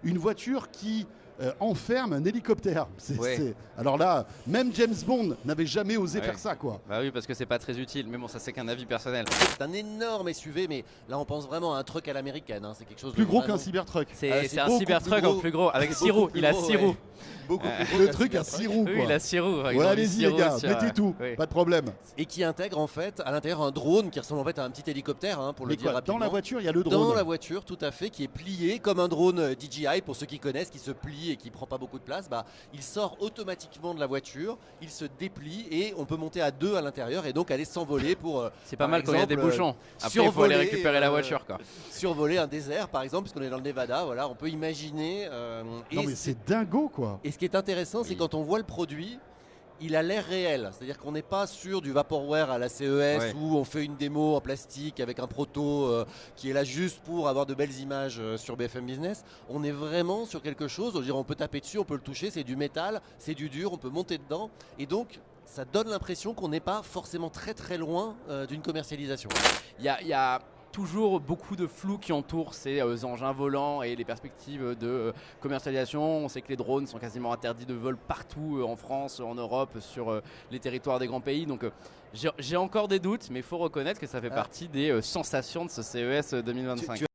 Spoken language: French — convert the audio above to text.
une voiture qui enferme un hélicoptère. Ouais. Alors là, même James Bond n'avait jamais osé Ouais. faire ça, quoi. Bah oui, parce que c'est pas très utile, mais bon, ça c'est qu'un avis personnel. C'est un énorme SUV, mais là on pense vraiment à un truck à l'américaine. Hein. C'est quelque chose Plus de gros vraiment- qu'un Cybertruck. C'est un beaucoup Cybertruck plus en gros. plus gros, avec C'est 6 beaucoup roues. plus Il a gros, 6 ouais. roues. Beaucoup plus gros Le qu'un truc à Cybertruck. 6 roues, Oui, quoi. il a 6 roues. Ouais, allez-y les gars, mettez tout, Oui. pas de problème. Et qui intègre en fait à l'intérieur un drone qui ressemble en fait à un petit hélicoptère, hein, pour Mais le dire quoi, rapidement. dans la voiture, il y a le drone. Dans la voiture, tout à fait, qui est plié comme un drone DJI, pour ceux qui connaissent, qui se plie et qui prend pas beaucoup de place. Bah, il sort automatiquement de la voiture, il se déplie et on peut monter à deux à l'intérieur et donc aller s'envoler pour. C'est pas par mal quand il y a des exemple, bouchons. Après, il faut aller récupérer la voiture, quoi. Survoler un désert, par exemple, puisqu'on est dans le Nevada. Voilà, on peut imaginer. Non mais c'est dingo, quoi. Et ce qui est intéressant, c'est Oui. quand on voit le produit, il a l'air réel. C'est-à-dire qu'on n'est pas sur du vaporware à la CES Ouais. où on fait une démo en plastique avec un proto qui est là juste pour avoir de belles images sur BFM Business. On est vraiment sur quelque chose, on, on peut taper dessus, on peut le toucher, c'est du métal, c'est du dur, on peut monter dedans. Et donc, ça donne l'impression qu'on n'est pas forcément très très loin d'une commercialisation. Il y a toujours beaucoup de flou qui entoure ces engins volants et les perspectives de commercialisation. On sait que les drones sont quasiment interdits de vol partout en France, en Europe, sur les territoires des grands pays. Donc j'ai encore des doutes, mais il faut reconnaître que ça fait partie des sensations de ce CES 2025.